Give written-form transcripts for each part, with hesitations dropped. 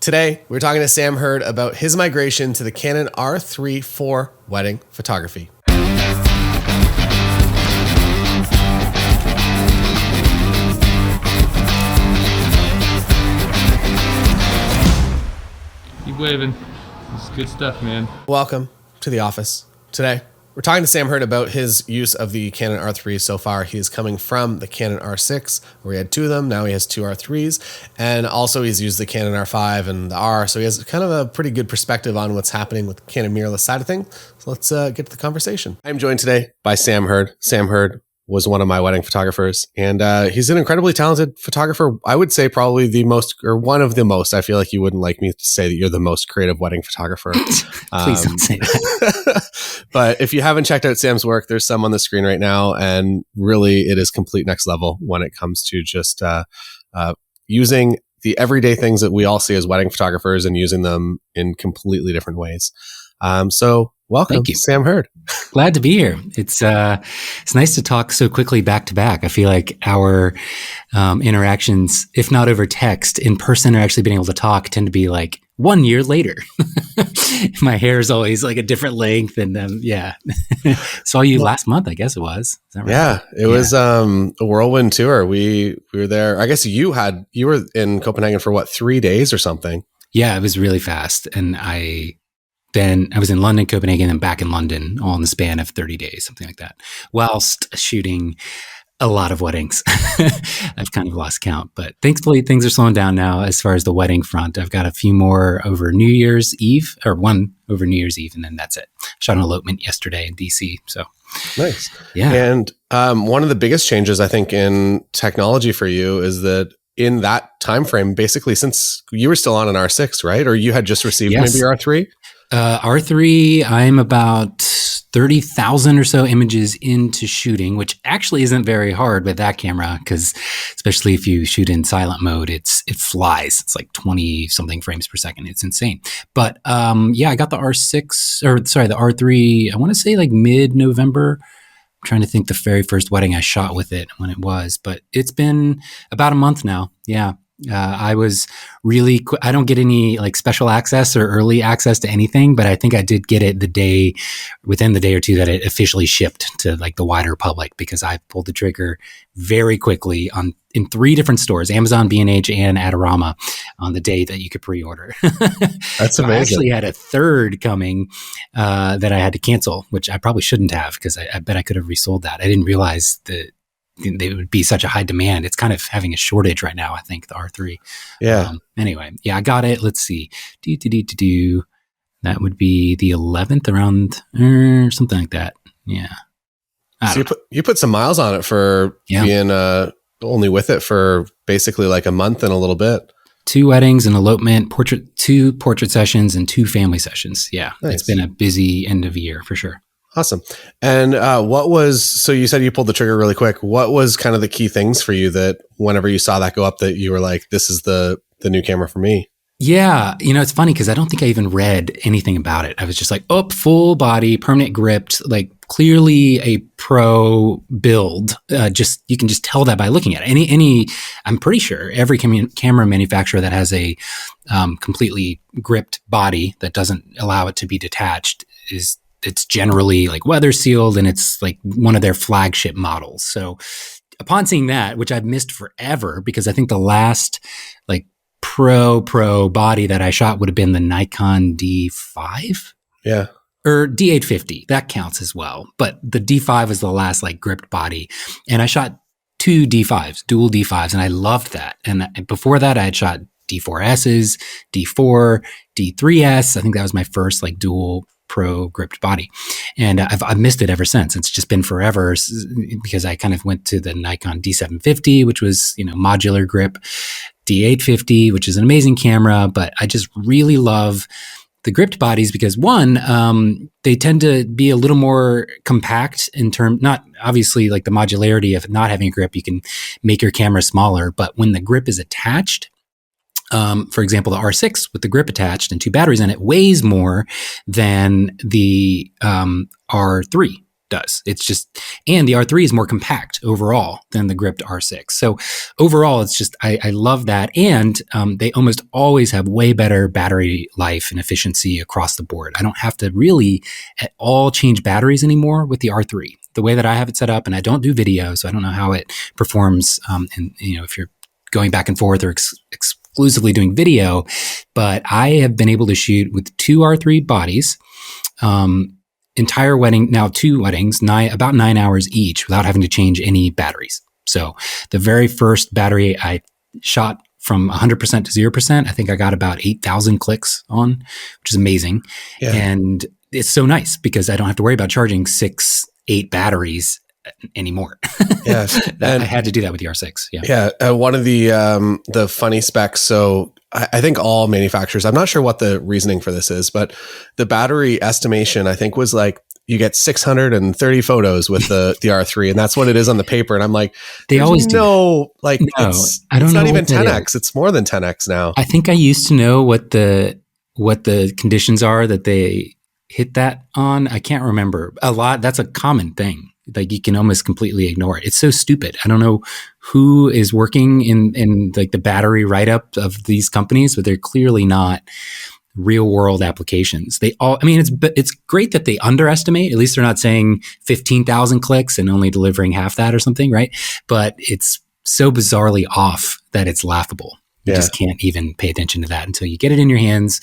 Today, we're talking to Sam Hurd about his migration to the Canon R3 for wedding photography. Keep waving. This is good stuff, man. Welcome to the office. Today, we're talking to Sam Hurd about his use of the Canon R3 so far. He is coming from the Canon R6, where he had two of them. Now he has two R3s. And also he's used the Canon R5 and the R. So he has kind of a pretty good perspective on what's happening with the Canon mirrorless side of things. So let's get to the conversation. I'm joined today by Sam Hurd. Sam Hurd was one of my wedding photographers, and he's an incredibly talented photographer. I would say probably the most, or one of the most. I feel like you wouldn't like me to say that you're the most creative wedding photographer. Please don't say that. But if you haven't checked out Sam's work, there's some on the screen right now, and really it is complete next level when it comes to just using the everyday things that we all see as wedding photographers and using them in completely different ways. So welcome, Sam Hurd. Glad to be here. It's nice to talk so quickly back to back. I feel like our interactions, if not over text, in person or actually being able to talk, tend to be like 1 year later. My hair is always like a different length, and saw you last month. I guess it was. Is that right? Yeah, it was a whirlwind tour. We were there. I guess you were in Copenhagen for what, 3 days or something? Yeah, it was really fast, and Then I was in London, Copenhagen, and back in London, all in the span of 30 days, something like that, whilst shooting a lot of weddings. I've kind of lost count, but thankfully things are slowing down now as far as the wedding front. I've got a few more over New Year's Eve, or one over New Year's Eve, and then that's it. Shot an elopement yesterday in DC. So nice. Yeah. And one of the biggest changes, I think, in technology for you is that in that time frame, basically, since you were still on an R6, right? Or you had just received maybe your R3? R3, I'm about 30,000 or so images into shooting, which actually isn't very hard with that camera, because especially if you shoot in silent mode, it flies. It's like 20 something frames per second. It's insane. But I got the the R3, I want to say like mid-November. I'm trying to think the very first wedding I shot with it when it was, but it's been about a month now. Yeah. I was really I don't get any like special access or early access to anything, but I think I did get it within the day or two that it officially shipped to like the wider public, because I pulled the trigger very quickly in 3 different stores, Amazon, B&H, and Adorama, on the day that you could pre-order. That's amazing. I actually had a third coming that I had to cancel, which I probably shouldn't have, because I bet I could have resold that. I didn't realize that they would be such a high demand. It's kind of having a shortage right now, I think, the R3. Yeah. Anyway, I got it. Let's see. That would be the 11th, around something like that. Yeah. So you put some miles on it for being only with it for basically like a month and a little bit. 2 weddings, an elopement, 2 portrait sessions, and 2 family sessions. Yeah. Nice. It's been a busy end of year for sure. Awesome. And so you said you pulled the trigger really quick. What was kind of the key things for you that whenever you saw that go up, that you were like, this is the new camera for me? Yeah. It's funny because I don't think I even read anything about it. I was just like, full body, permanent gripped, like clearly a pro build. You can just tell that by looking at it. I'm pretty sure every camera manufacturer that has a completely gripped body that doesn't allow it to be detached it's generally like weather sealed, and it's like one of their flagship models. So upon seeing that, which I've missed forever, because I think the last like pro body that I shot would have been the Nikon D5. Yeah. Or D850. That counts as well. But the D5 was the last like gripped body. And I shot 2 D5s, dual D5s, and I loved that. And before that, I had shot D4Ss, D4, D3S. I think that was my first like dual pro gripped body, and I've missed it ever since. It's just been forever, because I kind of went to the Nikon D750, which was modular grip, D850, which is an amazing camera, but I just really love the gripped bodies because one, they tend to be a little more compact in term, not obviously like the modularity of not having a grip, you can make your camera smaller, but when the grip is attached, for example, the R6 with the grip attached and 2 batteries in it weighs more than the R3. does. It's just, and the R3 is more compact overall than the gripped R6. So overall, it's just, I love that. And they almost always have way better battery life and efficiency across the board. I don't have to really at all change batteries anymore with the R3. The way that I have it set up, and I don't do video, so I don't know how it performs. And if you're going back and forth or exclusively doing video, but I have been able to shoot with two R3 bodies, entire wedding, now 2 weddings, about 9 hours each without having to change any batteries. So the very first battery I shot from 100% to 0%, I think I got about 8,000 clicks on, which is amazing. Yeah. And it's so nice because I don't have to worry about charging 8 batteries anymore. Yes. I had to do that with the R6. Yeah. Yeah. One of the funny specs. So I think all manufacturers, I'm not sure what the reasoning for this is, but the battery estimation, I think, was like you get 630 photos with the R3, and that's what it is on the paper. And I'm like, they always do. It's not even 10x. It's more than 10x now. I think I used to know what the conditions are that they hit that on. I can't remember a lot. That's a common thing. Like you can almost completely ignore it. It's so stupid. I don't know who is working in like the battery write-up of these companies, but they're clearly not real world applications. It's great that they underestimate. At least they're not saying 15,000 clicks and only delivering half that or something, right? But it's so bizarrely off that it's laughable. You just can't even pay attention to that until you get it in your hands.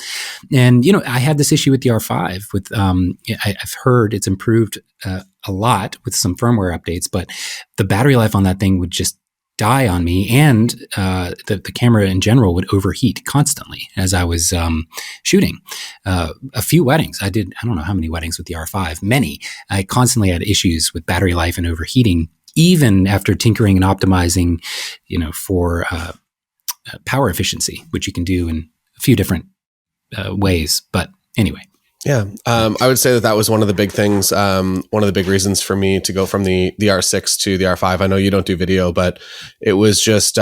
And, I had this issue with the R5 with, I've heard it's improved a lot with some firmware updates, but the battery life on that thing would just die on me. And the camera in general would overheat constantly as I was shooting. A few weddings, I don't know how many weddings with the R5, many. I constantly had issues with battery life and overheating, even after tinkering and optimizing, for power efficiency, which you can do in a few different ways. But anyway. Yeah. I would say that was one of the big things. One of the big reasons for me to go from the R6 to the R5. I know you don't do video, but it was just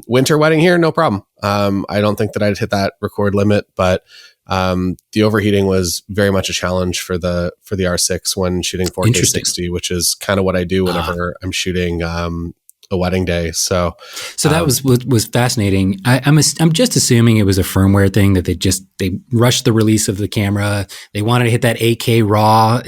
winter wedding here. No problem. I don't think that I'd hit that record limit, but the overheating was very much a challenge for the R6 when shooting 4K 60, which is kind of what I do whenever I'm shooting a wedding day. So that was fascinating. I'm just assuming it was a firmware thing that they rushed the release of the camera. They wanted to hit that 8K raw,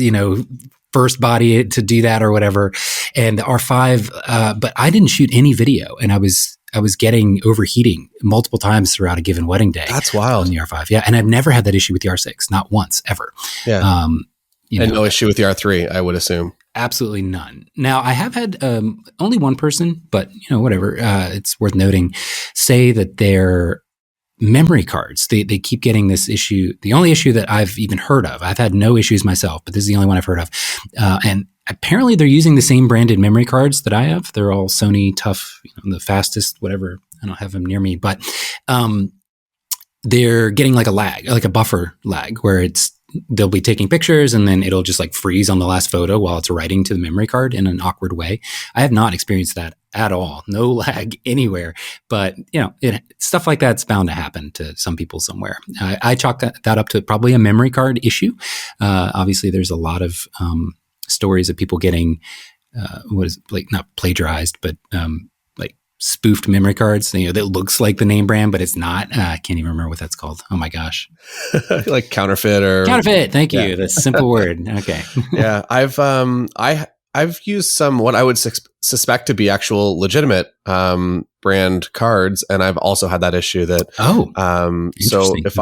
first body to do that or whatever. And the R5, but I didn't shoot any video, and I was getting overheating multiple times throughout a given wedding day. That's wild. On the R5. Yeah. And I've never had that issue with the R6, not once ever. Yeah. And no issue with the R3, I would assume. Absolutely none. Now, I have had only one person, but whatever. It's worth noting, say that their memory cards, they keep getting this issue. The only issue that I've even heard of, I've had no issues myself, but this is the only one I've heard of. And apparently they're using the same branded memory cards that I have. They're all Sony Tough, the fastest, whatever. I don't have them near me, but they're getting like a lag, like a buffer lag, where they'll be taking pictures and then it'll just like freeze on the last photo while it's writing to the memory card in an awkward way. I have not experienced that at all. No lag anywhere, but stuff like that's bound to happen to some people somewhere. I chalk that up to probably a memory card issue. Obviously there's a lot of stories of people getting, not plagiarized, but spoofed memory cards, that looks like the name brand, but it's not. I can't even remember what that's called. Oh my gosh. Like counterfeit. Thank you. That's a simple word. Okay. Yeah. I've used some, what I would suspect to be actual legitimate, brand cards. And I've also had that issue that, so if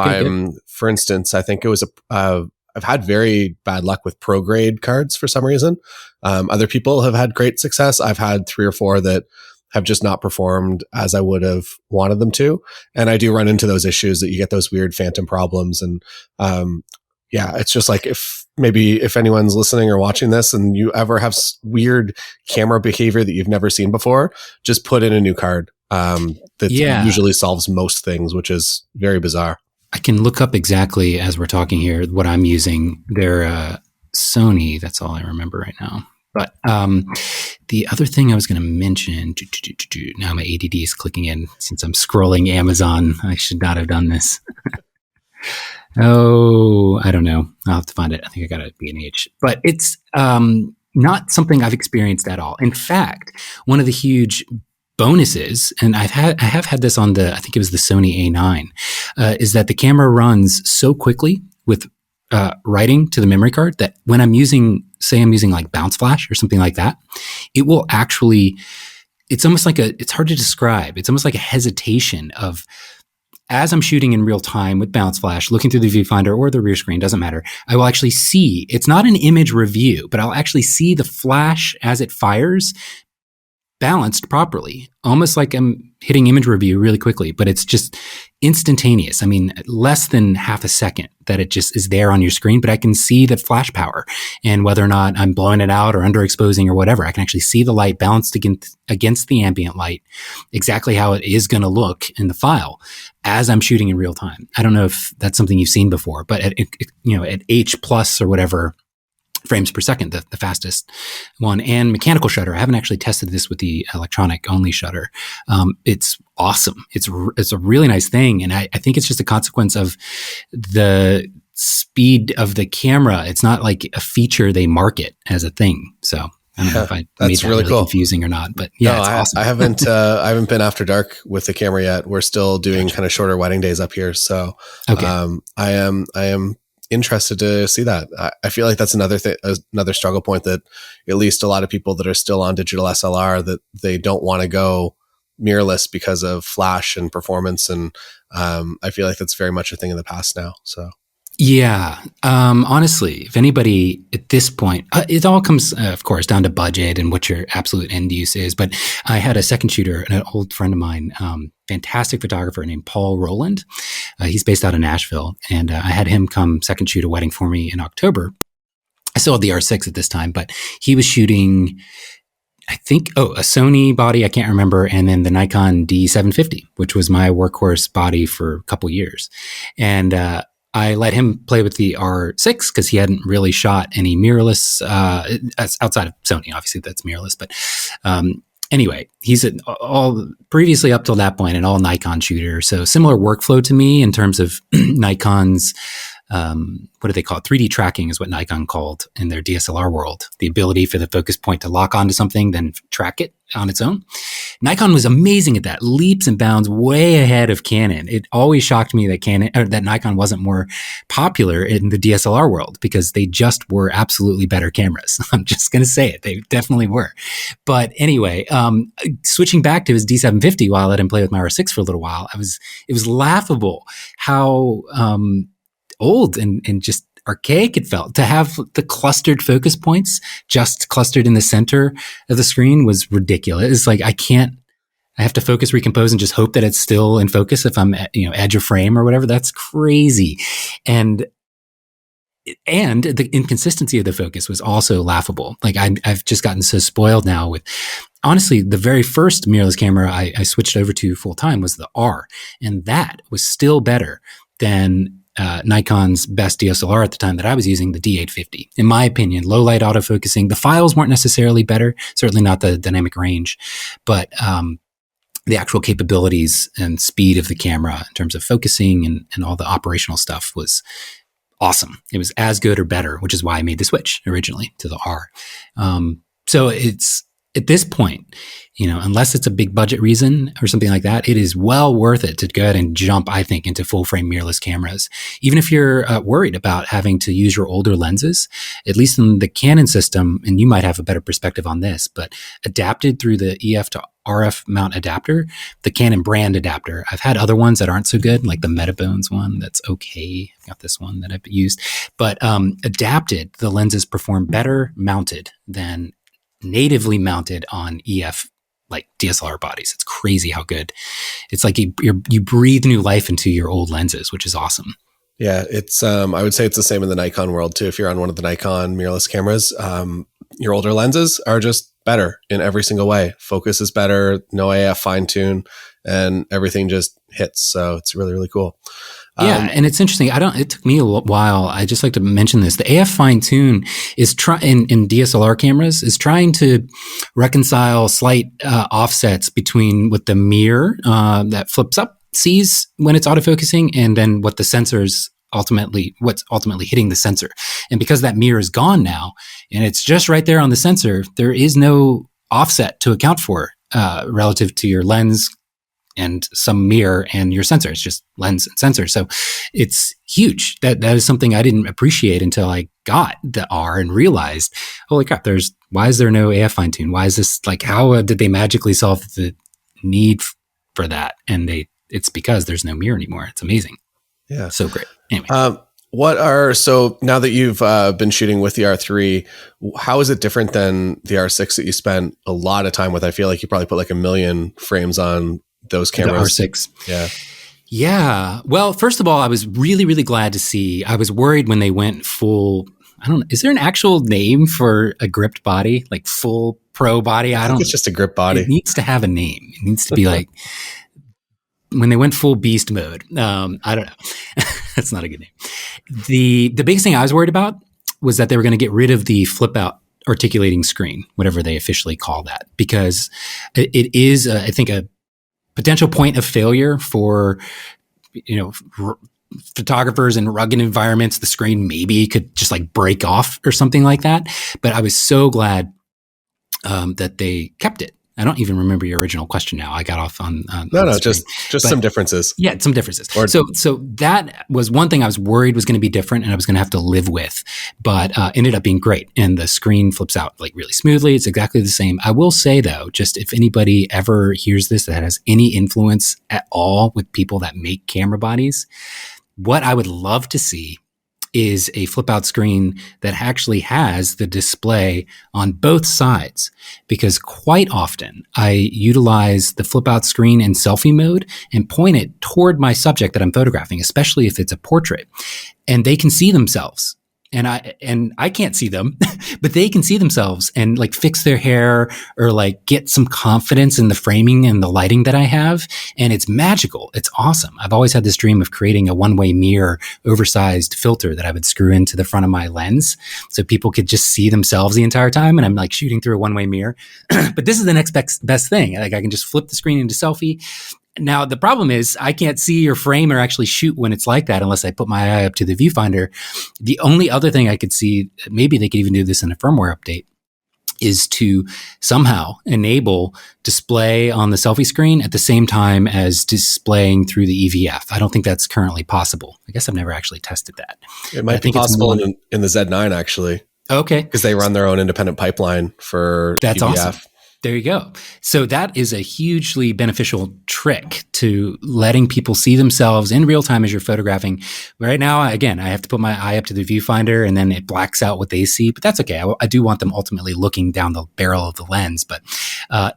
for instance, I think it was I've had very bad luck with pro grade cards for some reason. Other people have had great success. I've had 3 or 4 that have just not performed as I would have wanted them to. And I do run into those issues that you get those weird phantom problems. And it's just like if anyone's listening or watching this and you ever have weird camera behavior that you've never seen before, just put in a new card. That usually solves most things, which is very bizarre. I can look up exactly as we're talking here what I'm using. They're Sony. That's all I remember right now. But the other thing I was going to mention, now my ADD is clicking in since I'm scrolling Amazon. I should not have done this. I don't know. I'll have to find it. I think I got a B&H. But it's, not something I've experienced at all. In fact, one of the huge bonuses, and I have had this on I think it was the Sony A9, is that the camera runs so quickly with writing to the memory card that when I'm using like bounce flash or something like that, it will actually, it's almost like it's hard to describe. It's almost like a hesitation of, as I'm shooting in real time with bounce flash, looking through the viewfinder or the rear screen, doesn't matter. I will actually see, it's not an image review, but I'll actually see the flash as it fires balanced properly, almost like I'm hitting image review really quickly, but it's just instantaneous. I mean, less than half a second that it just is there on your screen, but I can see the flash power and whether or not I'm blowing it out or underexposing or whatever. I can actually see the light balanced against the ambient light, exactly how it is going to look in the file as I'm shooting in real time. I don't know if that's something you've seen before, but at H plus or whatever frames per second, the fastest one, and mechanical shutter. I haven't actually tested this with the electronic only shutter. It's awesome. It's a really nice thing. And I think it's just a consequence of the speed of the camera. It's not like a feature they market as a thing. So I don't know if I made that really cool, confusing or not, but yeah, it's awesome. I haven't been after dark with the camera yet. We're still doing kind of shorter wedding days up here. So okay. I am interested to see that. I feel like that's another struggle point, that at least a lot of people that are still on digital SLR, that they don't want to go mirrorless because of flash and performance. And I feel like that's very much a thing in the past now. So yeah, honestly, if anybody at this point, it all comes, of course, down to budget and what your absolute end use is. But I had a second shooter, an old friend of mine, fantastic photographer named Paul Rowland. He's based out of Nashville, and I had him come second shoot a wedding for me in October. I still had the R6 at this time, but he was shooting, I think, a Sony body, I can't remember, and then the Nikon D750, which was my workhorse body for a couple years. And I let him play with the R6 because he hadn't really shot any mirrorless outside of Sony. Obviously, that's mirrorless, but anyway, he's all previously up till that point an all Nikon shooter. So similar workflow to me in terms of Nikon's, what do they call it? 3D tracking is what Nikon called in their DSLR world. The ability for the focus point to lock onto something, then track it on its own. Nikon was amazing at that, leaps and bounds way ahead of Canon. It always shocked me that Nikon wasn't more popular in the DSLR world because they just were absolutely better cameras. I'm just going to say it. They definitely were. But anyway, switching back to his D750 while I let him play with my R6 for a little while, it was laughable how old and just archaic it felt to have the clustered focus points just clustered in the center of the screen. Was ridiculous. It's like I have to focus, recompose, and just hope that it's still in focus if I'm edge of frame or whatever. That's crazy. And the inconsistency of the focus was also laughable. Like I've just gotten so spoiled now with, honestly, the very first mirrorless camera I switched over to full time was the R, and that was still better than Nikon's best DSLR at the time that I was using, the D850. In my opinion, low light autofocusing. The files weren't necessarily better, certainly not the dynamic range, but the actual capabilities and speed of the camera in terms of focusing and all the operational stuff was awesome. It was as good or better, which is why I made the switch originally to the R. So it's, at this point, unless it's a big budget reason or something like that, it is well worth it to go ahead and jump, I think, into full frame mirrorless cameras. Even if you're worried about having to use your older lenses, at least in the Canon system, and you might have a better perspective on this, but adapted through the EF to RF mount adapter, the Canon brand adapter. I've had other ones that aren't so good, like the Metabones one. That's okay. I've got this one that I've used, but adapted, the lenses perform better mounted than natively mounted on EF like DSLR bodies. It's crazy how good. It's like you breathe new life into your old lenses, which is awesome. Yeah, it's I would say it's the same in the Nikon world too. If you're on one of the Nikon mirrorless cameras, your older lenses are just better in every single way. Focus is better, no AF fine tune, and everything just hits. So it's really, really cool. Yeah, and it's interesting. It took me a while. I just like to mention this. The AF fine tune is in DSLR cameras is trying to reconcile slight offsets between what the mirror that flips up sees when it's autofocusing and then what the sensors what's ultimately hitting the sensor. And because that mirror is gone now, and it's just right there on the sensor, there is no offset to account for relative to your lens and some mirror and your sensor. It's just lens and sensor. So it's huge. That is something I didn't appreciate until I got the R and realized, holy crap, why is there no AF fine tune? Why is this like, how did they magically solve the need for that? And it's because there's no mirror anymore. It's amazing. Yeah. So great. Anyway. So now that you've been shooting with the R3, how is it different than the R6 that you spent a lot of time with? I feel like you probably put like 1 million frames on those cameras. The R6. Yeah. Yeah. Well, first of all, I was really, really glad to see. I was worried when they went full. I don't know. Is there an actual name for a gripped body, like full pro body? I think it's just a grip body. It needs to have a name. It needs to be like when they went full beast mode. I don't know. That's not a good name. The biggest thing I was worried about was that they were going to get rid of the flip out articulating screen, whatever they officially call that, because it is, I think, a potential point of failure for, photographers in rugged environments. The screen maybe could just like break off or something like that. But I was so glad that they kept it. I don't even remember your original question now. I got off on just some differences. Yeah, some differences. So that was one thing I was worried was going to be different and I was going to have to live with, but ended up being great. And the screen flips out like really smoothly. It's exactly the same. I will say though, just if anybody ever hears this that has any influence at all with people that make camera bodies, what I would love to see is a flip out screen that actually has the display on both sides, because quite often I utilize the flip out screen in selfie mode and point it toward my subject that I'm photographing, especially if it's a portrait, and they can see themselves. And I can't see them, but they can see themselves and like fix their hair or like get some confidence in the framing and the lighting that I have. And it's magical. It's awesome. I've always had this dream of creating a one-way mirror, oversized filter that I would screw into the front of my lens so people could just see themselves the entire time. And I'm like shooting through a one-way mirror. But this is the next best thing. Like I can just flip the screen into selfie. Now, the problem is I can't see or frame or actually shoot when it's like that unless I put my eye up to the viewfinder. The only other thing I could see, maybe they could even do this in a firmware update, is to somehow enable display on the selfie screen at the same time as displaying through the EVF. I don't think that's currently possible. I guess I've never actually tested that. It might be possible in the Z9, actually. Okay. Because they run their own independent pipeline for That's EVF. Awesome. There you go. So that is a hugely beneficial trick to letting people see themselves in real time as you're photographing. Right now, again, I have to put my eye up to the viewfinder and then it blacks out what they see, but that's okay. I do want them ultimately looking down the barrel of the lens. But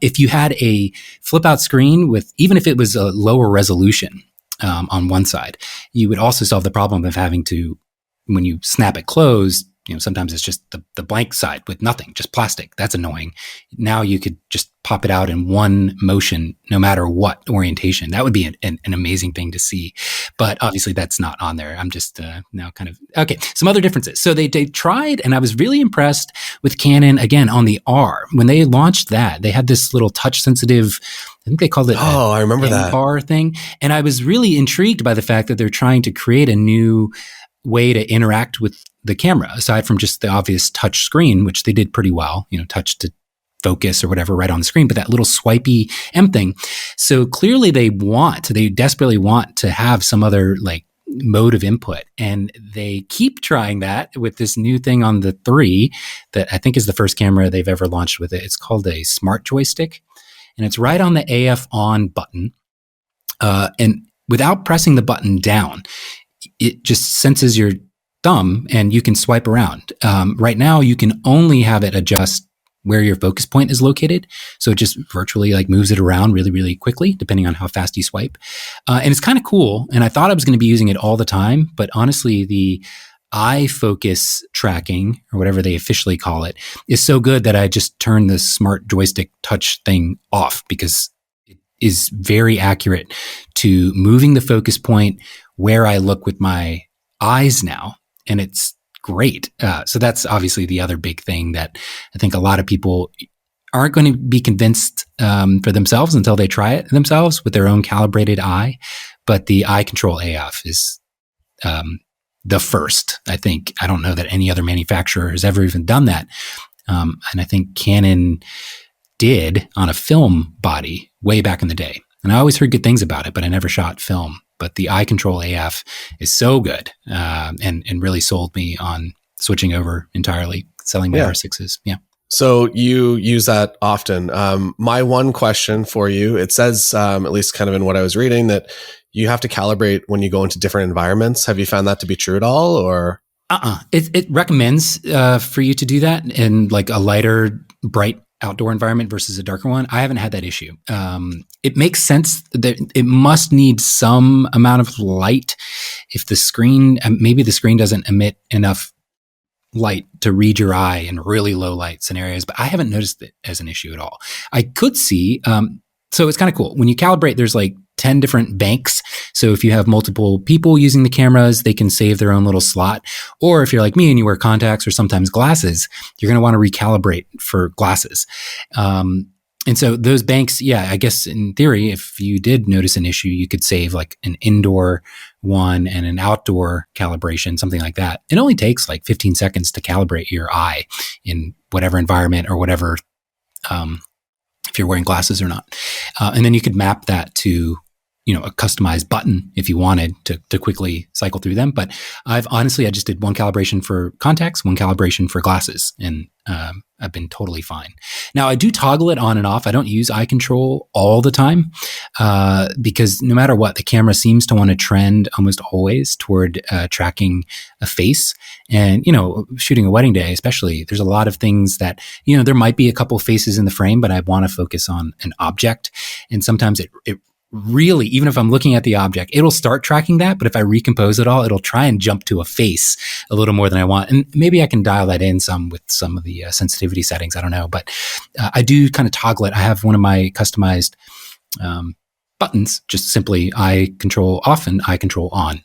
if you had a flip out screen with, even if it was a lower resolution on one side, you would also solve the problem of having to, when you snap it closed, sometimes it's just the blank side with nothing, just plastic. That's annoying. Now you could just pop it out in one motion, no matter what orientation. That would be an amazing thing to see. But obviously that's not on there. I'm just now kind of, okay. Some other differences. So they tried, and I was really impressed with Canon, again, on the R. When they launched that, they had this little touch sensitive, I think they called it I remember that bar thing. And I was really intrigued by the fact that they're trying to create a new way to interact with the camera, aside from just the obvious touch screen, which they did pretty well, touch to focus or whatever right on the screen, but that little swipey M thing. So clearly they desperately want to have some other like mode of input. And they keep trying that with this new thing on the 3 that I think is the first camera they've ever launched with it. It's called a smart joystick, and it's right on the AF on button. And without pressing the button down, it just senses your thumb and you can swipe around. Right now, you can only have it adjust where your focus point is located. So it just virtually like moves it around really, really quickly, depending on how fast you swipe. And it's kind of cool. And I thought I was going to be using it all the time, but honestly, the eye focus tracking, or whatever they officially call it, is so good that I just turned the smart joystick touch thing off, because it is very accurate to moving the focus point where I look with my eyes now. And it's great. So that's obviously the other big thing that I think a lot of people aren't going to be convinced for themselves until they try it themselves with their own calibrated eye. But the eye control AF is the first. I think, I don't know that any other manufacturer has ever even done that. And I think Canon did on a film body way back in the day. And I always heard good things about it, but I never shot film. But the eye control AF is so good, and really sold me on switching over entirely, selling my R6s. Yeah. So you use that often. My one question for you, it says, at least kind of in what I was reading, that you have to calibrate when you go into different environments. Have you found that to be true at all, or? It recommends for you to do that in like a lighter, bright outdoor environment versus a darker one. I haven't had that issue. It makes sense that it must need some amount of light. If the screen, maybe the screen doesn't emit enough light to read your eye in really low light scenarios, but I haven't noticed it as an issue at all. I could see, so it's kind of cool. When you calibrate, there's like 10 different banks. So if you have multiple people using the cameras, they can save their own little slot. Or if you're like me and you wear contacts or sometimes glasses, you're going to want to recalibrate for glasses. And so those banks, yeah, I guess in theory, if you did notice an issue, you could save like an indoor one and an outdoor calibration, something like that. It only takes like 15 seconds to calibrate your eye in whatever environment or whatever, if you're wearing glasses or not. And then you could map that to, a customized button if you wanted to quickly cycle through them. But I just did one calibration for contacts, one calibration for glasses, and I've been totally fine. Now I do toggle it on and off. I don't use eye control all the time because no matter what, the camera seems to want to trend almost always toward tracking a face. And, shooting a wedding day, especially, there's a lot of things that, there might be a couple faces in the frame, but I want to focus on an object. And sometimes it really, even if I'm looking at the object, it'll start tracking that. But if I recompose it all, it'll try and jump to a face a little more than I want. And maybe I can dial that in some with some of the sensitivity settings. I don't know. But I do kind of toggle it. I have one of my customized buttons, just simply eye control off and eye control on.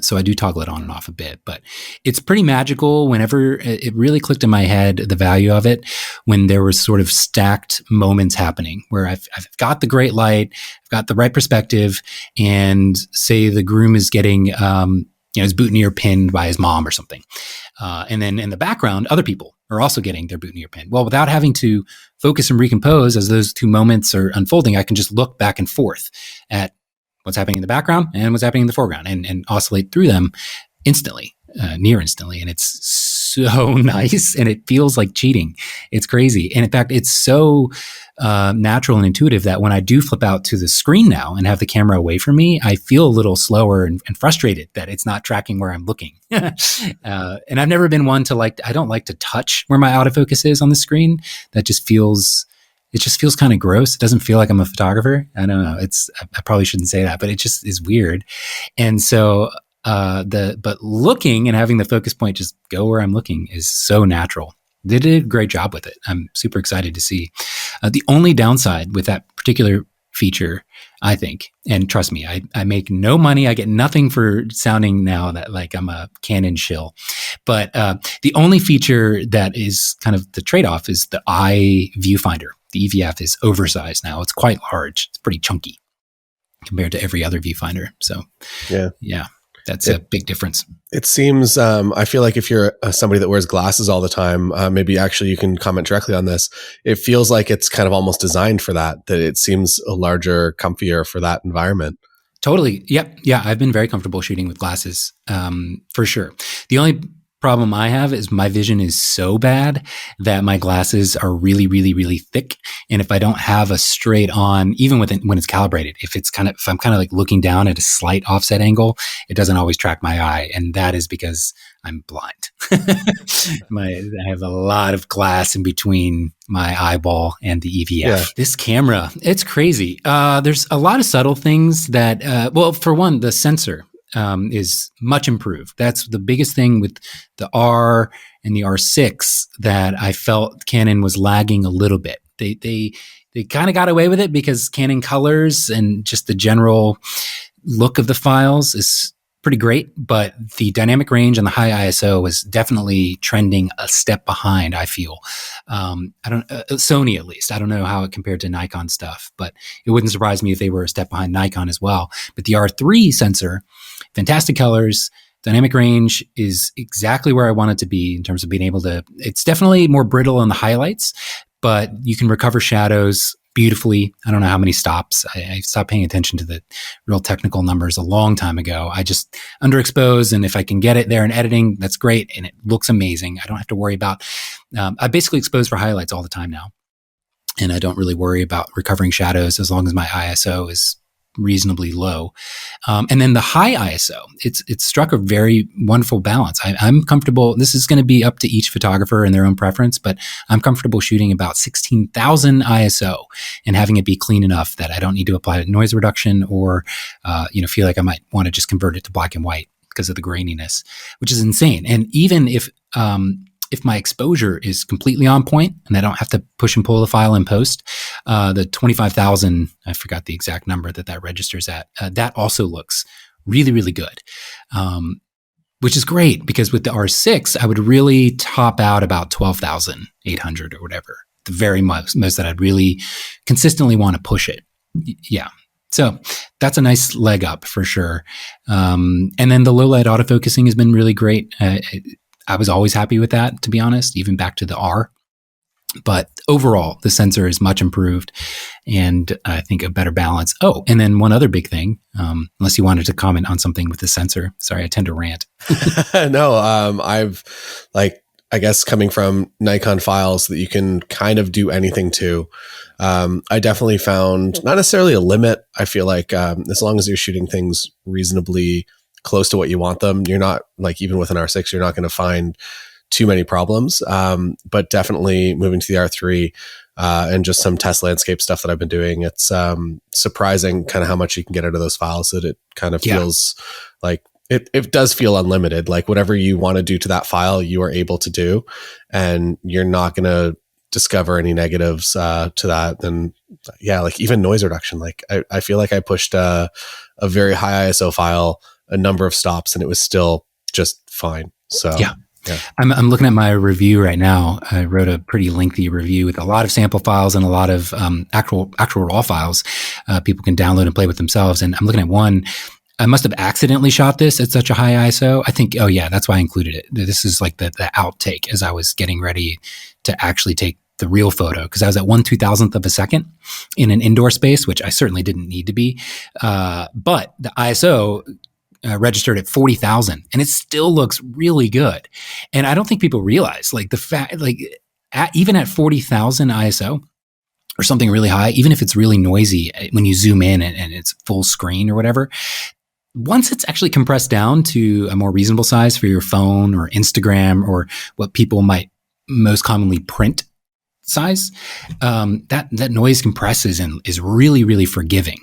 So I do toggle it on and off a bit, but it's pretty magical. Whenever it really clicked in my head, the value of it, when there was sort of stacked moments happening where I've got the great light, I've got the right perspective, and say the groom is getting, his boutonniere pinned by his mom or something. And then in the background, other people are also getting their boutonniere pinned. Well, without having to focus and recompose as those two moments are unfolding, I can just look back and forth at what's happening in the background and what's happening in the foreground and oscillate through them instantly, near instantly. And it's so nice and it feels like cheating. It's crazy. And in fact, it's so natural and intuitive that when I do flip out to the screen now and have the camera away from me, I feel a little slower and frustrated that it's not tracking where I'm looking. And I've never been one to I don't like to touch where my autofocus is on the screen. It just feels kind of gross. It doesn't feel like I'm a photographer. I don't know. I probably shouldn't say that, but it just is weird. And so, but looking and having the focus point just go where I'm looking is so natural. They did a great job with it. I'm super excited to see. The only downside with that particular feature, I think, and trust me, I make no money. I get nothing for sounding now that like I'm a Canon shill. But the only feature that is kind of the trade-off is the eye viewfinder. The EVF is oversized now. It's quite large. It's pretty chunky compared to every other viewfinder. So yeah, that's a big difference. It seems, I feel like if you're somebody that wears glasses all the time, maybe actually you can comment directly on this. It feels like it's kind of almost designed for that it seems a larger, comfier for that environment. Totally. Yep. Yeah. I've been very comfortable shooting with glasses, for sure. The only problem I have is my vision is so bad that my glasses are really, really, really thick. And if I don't have a straight on, even when it's calibrated, if I'm kind of like looking down at a slight offset angle, it doesn't always track my eye. And that is because I'm blind. I have a lot of glass in between my eyeball and the EVF. Yeah. This camera, it's crazy. There's a lot of subtle things that, for one, the sensor is much improved. That's the biggest thing with the R and the R6 that I felt Canon was lagging a little bit. They kind of got away with it because Canon colors and just the general look of the files is pretty great, but the dynamic range and the high ISO was definitely trending a step behind, I feel. Sony at least. I don't know how it compared to Nikon stuff, but it wouldn't surprise me if they were a step behind Nikon as well. But the R3 sensor, fantastic colors, Dynamic range is exactly where I want it to be in terms of being able to, it's definitely more brittle on the highlights, but you can recover shadows beautifully. I don't know how many stops. I stopped paying attention to the real technical numbers a long time ago. I just underexpose, and if I can get it there in editing, that's great. And it looks amazing. I don't have to worry about, I basically expose for highlights all the time now. And I don't really worry about recovering shadows as long as my ISO is reasonably low. And then the high ISO, it's struck a very wonderful balance. I'm comfortable. This is going to be up to each photographer and their own preference, but I'm comfortable shooting about 16,000 ISO and having it be clean enough that I don't need to apply noise reduction or, feel like I might want to just convert it to black and white because of the graininess, which is insane. And even if my exposure is completely on point and I don't have to push and pull the file in post, the 25,000, I forgot the exact number that registers at, that also looks really, really good, which is great because with the R6, I would really top out about 12,800 or whatever, the very most that I'd really consistently want to push it. Yeah. So that's a nice leg up for sure. And then the low light autofocusing has been really great. I was always happy with that, to be honest, even back to the R. But overall, the sensor is much improved and I think a better balance. Oh, and then one other big thing, unless you wanted to comment on something with the sensor. Sorry, I tend to rant. No, I guess coming from Nikon files that you can kind of do anything to, I definitely found not necessarily a limit. I feel like as long as you're shooting things reasonably close to what you want them, you're not like, even with an R6, you're not going to find too many problems. But definitely moving to the R3 and just some test landscape stuff that I've been doing, it's surprising kind of how much you can get out of those files, that it kind of feels like it does feel unlimited. Like whatever you want to do to that file, you are able to do, and you're not going to discover any negatives to that. And yeah, like even noise reduction, like I feel like I pushed a very high ISO file a number of stops and it was still just fine. So yeah. I'm looking at my review right now. I wrote a pretty lengthy review with a lot of sample files and a lot of actual raw files people can download and play with themselves. And I'm looking at one. I must have accidentally shot this at such a high ISO. I think, oh yeah, that's why I included it. This is like the outtake as I was getting ready to actually take the real photo, because I was at 1/2000th of a second in an indoor space, which I certainly didn't need to be. But the ISO registered at 40,000 and it still looks really good. And I don't think people realize like the fact, like even at 40,000 ISO or something really high, even if it's really noisy, when you zoom in and it's full screen or whatever, once it's actually compressed down to a more reasonable size for your phone or Instagram or what people might most commonly print size, that noise compresses and is really, really forgiving.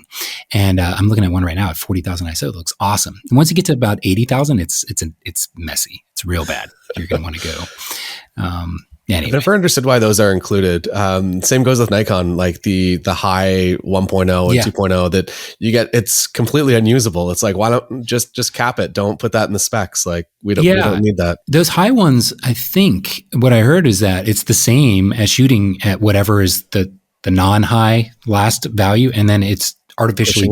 And I'm looking at one right now at 40,000 ISO. It looks awesome. And once you get to about 80,000, it's messy. It's real bad. You're going to want to go. Anyway. I've never understood why those are included. Same goes with Nikon, like the high 1.0 and 2.0 that you get, it's completely unusable. It's like, why don't just cap it? Don't put that in the specs. Like we don't need that. Those high ones, I think what I heard is that it's the same as shooting at whatever is the non-high last value. And then it's artificially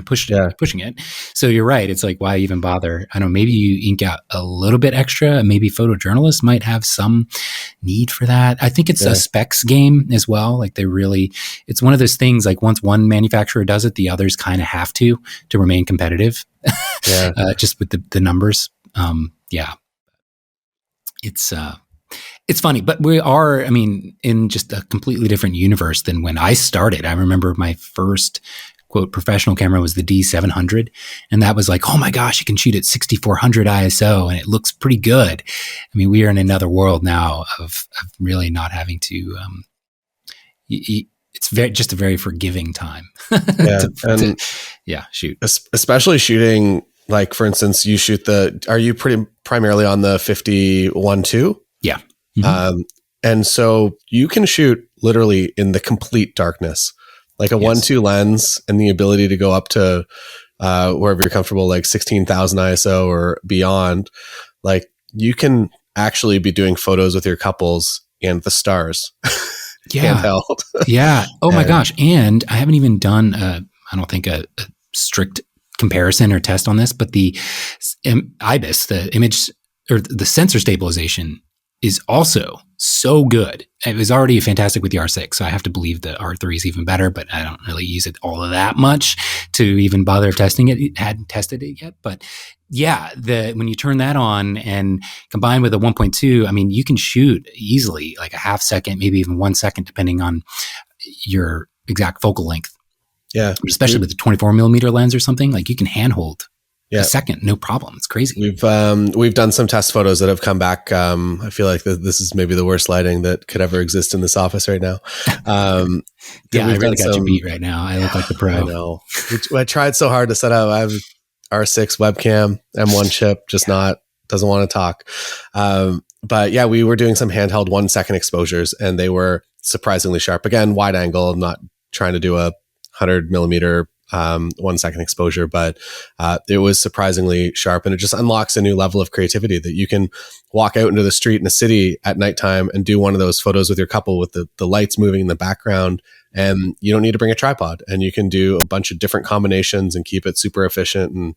pushing it. So you're right. It's like, why even bother? I don't know, maybe you ink out a little bit extra. Maybe photojournalists might have some need for that. I think it's a specs game as well. Like it's one of those things, like once one manufacturer does it, the others kind of have to remain competitive. Just with the numbers. It's funny, but we are, in just a completely different universe than when I started. I remember my first quote professional camera was the D700. And that was like, oh my gosh, you can shoot at 6400 ISO and it looks pretty good. We are in another world now of really not having to, it's just a very forgiving time. Shoot. Especially shooting, like for instance, are you pretty primarily on the 51.2? Yeah. Mm-hmm. And so you can shoot literally in the complete darkness, like a 1.2 lens and the ability to go up to wherever you're comfortable, like 16,000 ISO or beyond. Like you can actually be doing photos with your couples and the stars. Yeah. Oh my gosh. And I haven't even done, I don't think a strict comparison or test on this, but the IBIS, the image or the sensor stabilization, is also so good. It was already fantastic with the R6, so I have to believe the R3 is even better, but I don't really use it all of that much to even bother testing it. Hadn't tested it yet, but yeah, when you turn that on and combine with a 1.2, I mean, you can shoot easily like a half second, maybe even 1 second, depending on your exact focal length. Yeah. Especially with the 24 millimeter lens or something, like you can handhold a second, no problem. It's crazy. We've done some test photos that have come back. I feel like this is maybe the worst lighting that could ever exist in this office right now. Yeah, I really got you beat right now. I look like the pro. I know. I tried so hard to set up. I have R6 webcam, M1 chip, doesn't want to talk. But yeah, we were doing some handheld 1 second exposures, and they were surprisingly sharp. Again, wide angle, not trying to do a 100 millimeter 1 second exposure, but it was surprisingly sharp, and it just unlocks a new level of creativity that you can walk out into the street in a city at nighttime and do one of those photos with your couple with the lights moving in the background, and you don't need to bring a tripod, and you can do a bunch of different combinations and keep it super efficient and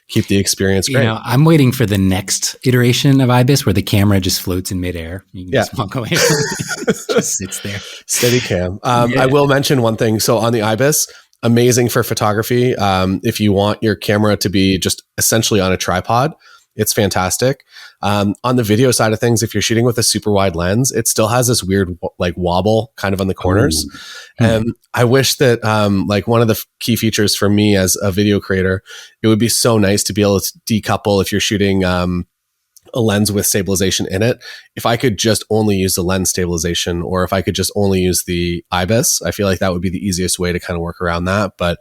keep the experience great. I'm waiting for the next iteration of IBIS where the camera just floats in midair. You can just walk away. It just sits there. Steady cam. I will mention one thing. So on the IBIS, amazing for photography. If you want your camera to be just essentially on a tripod, it's fantastic. On the video side of things, if you're shooting with a super wide lens, it still has this weird like wobble kind of on the corners. And I wish that like one of the key features for me as a video creator, it would be so nice to be able to decouple if you're shooting a lens with stabilization in it. If I could just only use the lens stabilization, or if I could just only use the IBIS, I feel like that would be the easiest way to kind of work around that. But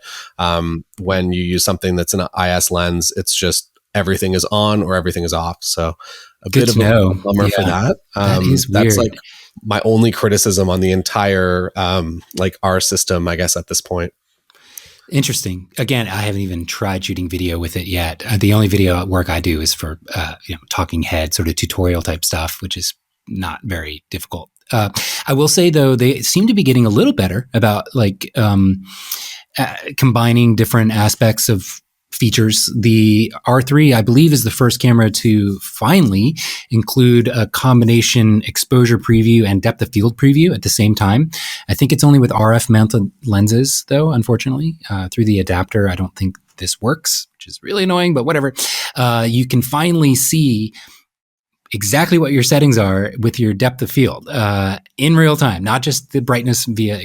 when you use something that's an IS lens, it's just everything is on or everything is off. So a bit of a bummer for that. That is weird. That's like my only criticism on the entire like R system, I guess, at this point. Interesting. Again, I haven't even tried shooting video with it yet. The only video work I do is for talking head sort of tutorial type stuff, which is not very difficult. I will say though, they seem to be getting a little better about like combining different aspects of features. The R3, I believe, is the first camera to finally include a combination exposure preview and depth of field preview at the same time. I think it's only with RF mounted lenses, though, unfortunately. Through the adapter, I don't think this works, which is really annoying, but whatever. You can finally see exactly what your settings are with your depth of field in real time, not just the brightness via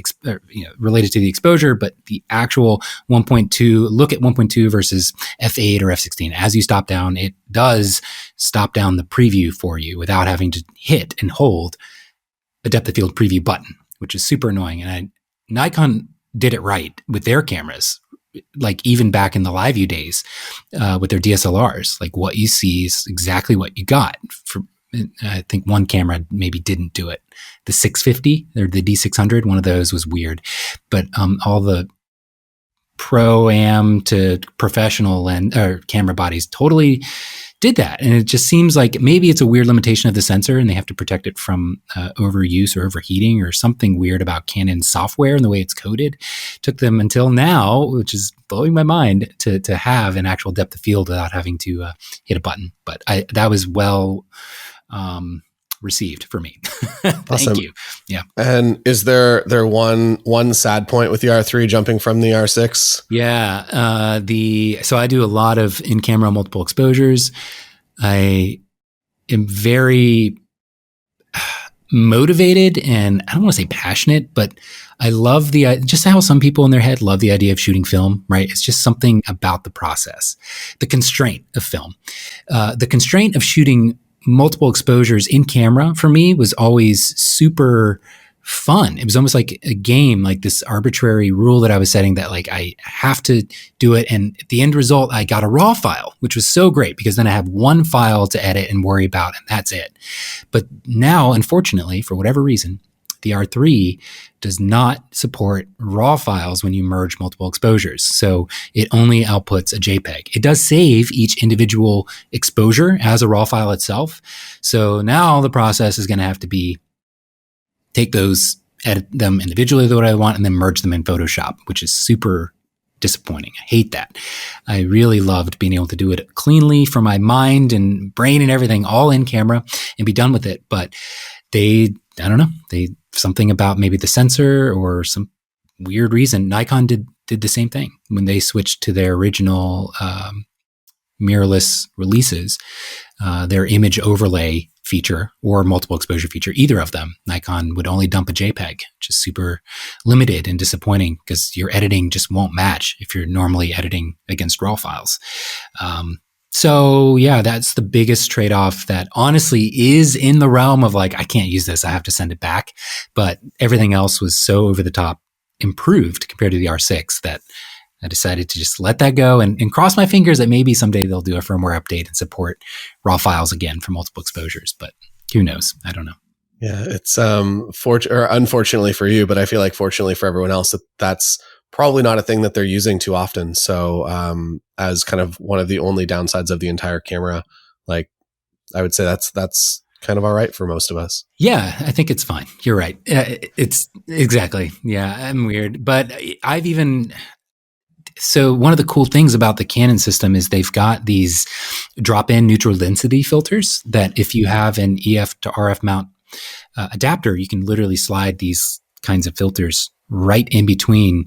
related to the exposure, but the actual 1.2. Look at 1.2 versus f8 or f16. As you stop down, it does stop down the preview for you without having to hit and hold a depth of field preview button, which is super annoying. And Nikon did it right with their cameras. Like even back in the live view days with their DSLRs, like what you see is exactly what you got. I think one camera maybe didn't do it. The 650 or the D600, one of those was weird. But all the pro-am to professional camera bodies totally did that. And it just seems like maybe it's a weird limitation of the sensor and they have to protect it from overuse or overheating or something weird about Canon software and the way it's coded. Took them until now, which is blowing my mind, to have an actual depth of field without having to hit a button. But that was well received for me. Awesome. Thank you. Yeah. And is there one sad point with the R3 jumping from the R6? Yeah. So I do a lot of in-camera multiple exposures. I am very motivated and I don't want to say passionate, but I love just how some people in their head love the idea of shooting film, right? It's just something about the process, the constraint of film, the constraint of shooting multiple exposures in camera for me was always super fun. It was almost like a game, like this arbitrary rule that I was setting that like I have to do it. And the end result, I got a raw file, which was so great because then I have one file to edit and worry about, and that's it. But now, unfortunately, for whatever reason, the R3 does not support raw files when you merge multiple exposures. So it only outputs a JPEG. It does save each individual exposure as a raw file itself. So now the process is going to have to be take those, edit them individually the way I want, and then merge them in Photoshop, which is super disappointing. I hate that. I really loved being able to do it cleanly for my mind and brain and everything, all in camera, and be done with it. But I don't know, something about maybe the sensor or some weird reason, Nikon did the same thing when they switched to their original mirrorless releases. Their image overlay feature or multiple exposure feature, either of them, Nikon would only dump a JPEG, which is super limited and disappointing because your editing just won't match if you're normally editing against RAW files. So yeah, that's the biggest trade-off that honestly is in the realm of like, I can't use this, I have to send it back. But everything else was so over the top improved compared to the R6 that I decided to just let that go and cross my fingers that maybe someday they'll do a firmware update and support RAW files again for multiple exposures. But who knows? I don't know. Yeah, it's unfortunately for you, but I feel like fortunately for everyone else, that's probably not a thing that they're using too often. So as kind of one of the only downsides of the entire camera, like I would say that's kind of all right for most of us. Yeah, I think it's fine. You're right. It's exactly. Yeah, I'm weird. But so one of the cool things about the Canon system is they've got these drop-in neutral density filters that if you have an EF to RF mount adapter, you can literally slide these kinds of filters right in between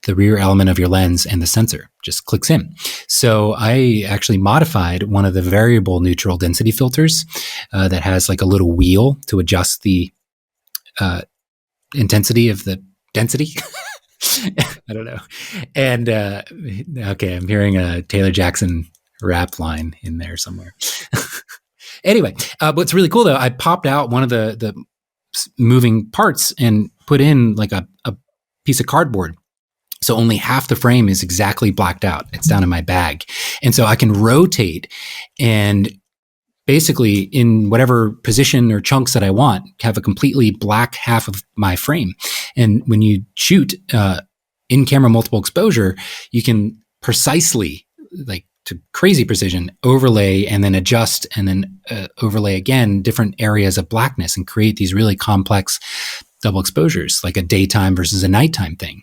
the rear element of your lens and the sensor. Just clicks in. So I actually modified one of the variable neutral density filters that has like a little wheel to adjust the intensity of the density. I don't know. And okay, I'm hearing a Taylor Jackson rap line in there somewhere. Anyway, what's really cool though, I popped out one of the moving parts and put in like a piece of cardboard. So only half the frame is exactly blacked out. It's down in my bag. And so I can rotate and basically in whatever position or chunks that I want, have a completely black half of my frame. And when you shoot in-camera multiple exposure, you can precisely, like to crazy precision, overlay and then adjust and then overlay again different areas of blackness and create these really complex double exposures, like a daytime versus a nighttime thing,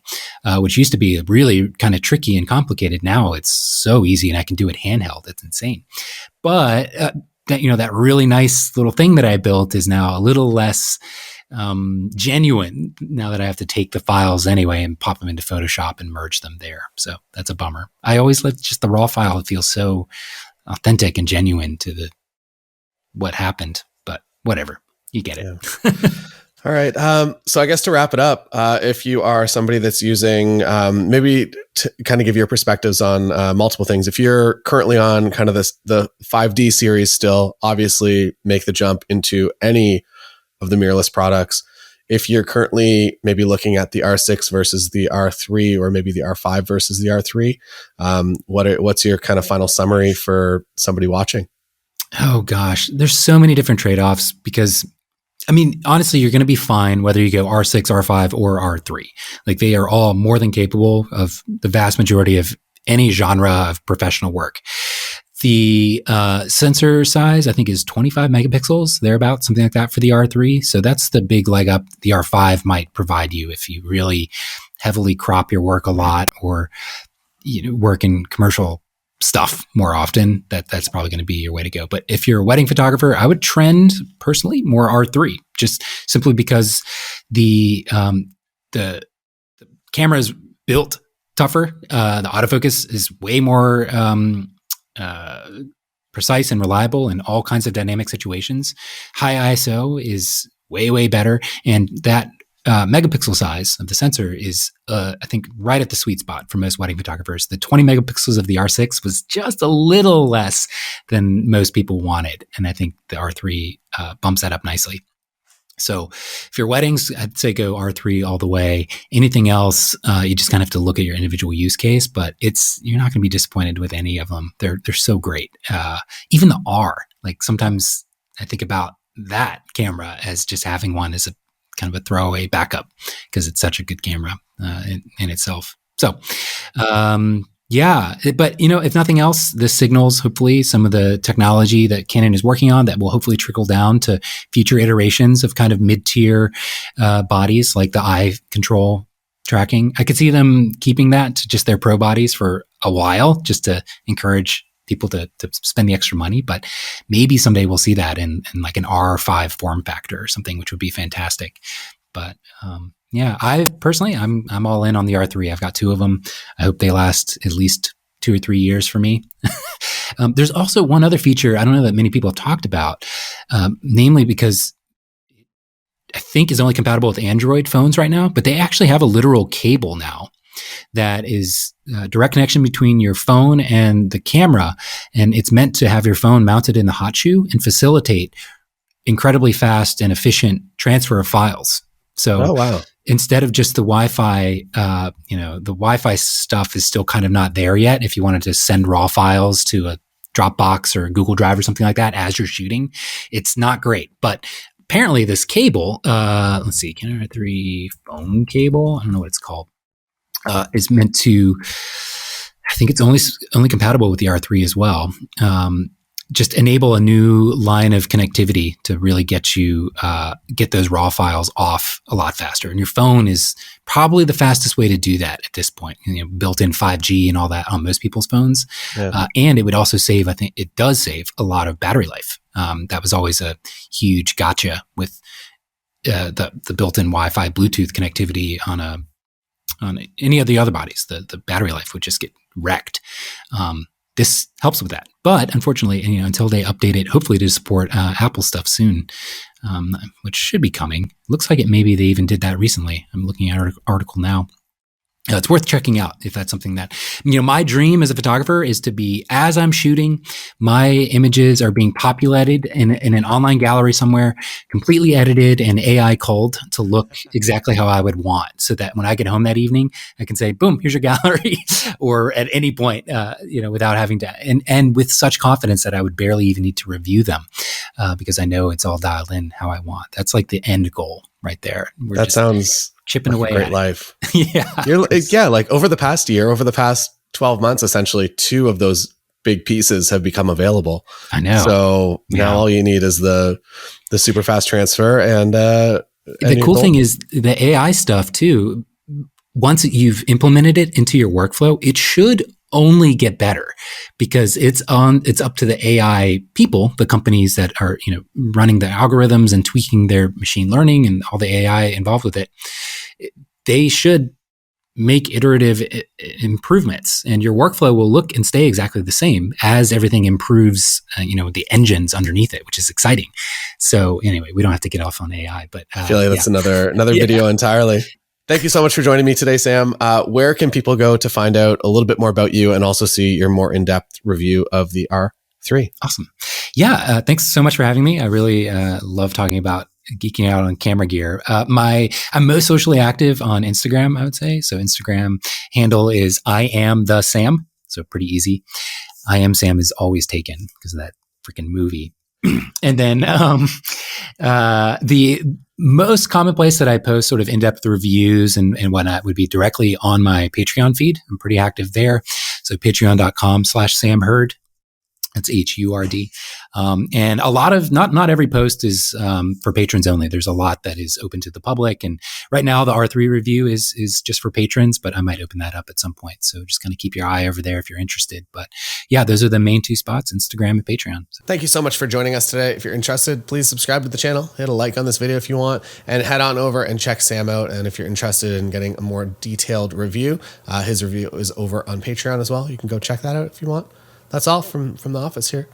which used to be really kind of tricky and complicated. Now it's so easy and I can do it handheld. It's insane. But that really nice little thing that I built is now a little less genuine now that I have to take the files anyway and pop them into Photoshop and merge them there. So that's a bummer. I always let just the raw file feel so authentic and genuine to what happened, but whatever, you get it. Yeah. All right. So I guess to wrap it up, if you are somebody that's using, maybe to kind of give your perspectives on multiple things, if you're currently on kind of the 5D series still, obviously make the jump into any of the mirrorless products. If you're currently maybe looking at the R6 versus the R3 or maybe the R5 versus the R3, what's your kind of final summary for somebody watching? Oh gosh, there's so many different trade-offs because I mean, honestly, you're going to be fine whether you go R6, R5, or R3. Like they are all more than capable of the vast majority of any genre of professional work. The sensor size, I think, is 25 megapixels, thereabout, something like that for the R3. So that's the big leg up the R5 might provide you if you really heavily crop your work a lot or work in commercial stuff more often. That's probably going to be your way to go. But if you're a wedding photographer, I would trend personally more R3, just simply because the camera is built tougher. The autofocus is way more precise and reliable in all kinds of dynamic situations. High ISO is way, way better. And that megapixel size of the sensor is, I think, right at the sweet spot for most wedding photographers. The 20 megapixels of the R6 was just a little less than most people wanted. And I think the R3 bumps that up nicely. So if your weddings, I'd say go R3 all the way. Anything else, you just kind of have to look at your individual use case, but you're not going to be disappointed with any of them. They're so great. Even the R, like sometimes I think about that camera as just having one as a kind of a throwaway backup because it's such a good camera in itself. So, but if nothing else, this signals hopefully some of the technology that Canon is working on that will hopefully trickle down to future iterations of kind of mid-tier bodies like the eye control tracking. I could see them keeping that to just their pro bodies for a while, just to encourage people to spend the extra money. But maybe someday we'll see that in like an R5 form factor or something, which would be fantastic. But yeah, I personally, I'm all in on the R3. I've got 2 of them. I hope they last at least 2 or 3 years for me. There's also one other feature I don't know that many people have talked about, namely because I think is only compatible with Android phones right now, but they actually have a literal cable now that is a direct connection between your phone and the camera. And it's meant to have your phone mounted in the hot shoe and facilitate incredibly fast and efficient transfer of files. So instead of just the Wi-Fi, the Wi-Fi stuff is still kind of not there yet. If you wanted to send raw files to a Dropbox or a Google Drive or something like that as you're shooting, it's not great. But apparently this cable, let's see, Canon R3 phone cable, I don't know what it's called, is meant to, I think it's only compatible with the R3 as well. Just enable a new line of connectivity to really get you, get those raw files off a lot faster. And your phone is probably the fastest way to do that at this point, built-in 5G and all that on most people's phones. Yeah. And it would also save, I think it does save a lot of battery life. That was always a huge gotcha with the built-in Wi-Fi Bluetooth connectivity on any of the other bodies. The battery life would just get wrecked. This helps with that. But unfortunately, until they update it, hopefully to support Apple stuff soon, which should be coming. Looks like maybe they even did that recently. I'm looking at an article now. It's worth checking out if that's something that, my dream as a photographer is to be, as I'm shooting, my images are being populated in an online gallery somewhere, completely edited and AI culled to look exactly how I would want, so that when I get home that evening, I can say, boom, here's your gallery, or at any point, without having to, and with such confidence that I would barely even need to review them, because I know it's all dialed in how I want. That's like the end goal right there. That sounds chipping away. Great life. Yeah. Like over the past 12 months, essentially 2 of those big pieces have become available. I know. So now all you need is the super fast transfer. And the cool thing is the AI stuff too. Once you've implemented it into your workflow, it should only get better, because it's up to the AI people, the companies that are, running the algorithms and tweaking their machine learning and all the AI involved with it. They should make iterative improvements, and your workflow will look and stay exactly the same as everything improves, the engines underneath it, which is exciting. So anyway, we don't have to get off on AI, but I feel like that's another video entirely. Thank you so much for joining me today, Sam. Where can people go to find out a little bit more about you and also see your more in-depth review of the R3? Awesome. Yeah. Thanks so much for having me. I really love talking about geeking out on camera gear. I'm most socially active on Instagram, I would say. So Instagram handle is I am the Sam. So pretty easy. I am Sam is always taken because of that freaking movie. And then the most common place that I post sort of in-depth reviews and whatnot would be directly on my Patreon feed. I'm pretty active there. So patreon.com/Sam Hurd. That's HURD. And a lot of, not every post is for patrons only. There's a lot that is open to the public. And right now the R3 review is just for patrons, but I might open that up at some point. So just kind of keep your eye over there if you're interested. But yeah, those are the main 2 spots, Instagram and Patreon. Thank you so much for joining us today. If you're interested, please subscribe to the channel, hit a like on this video if you want, and head on over and check Sam out. And if you're interested in getting a more detailed review, his review is over on Patreon as well. You can go check that out if you want. That's all from the office here.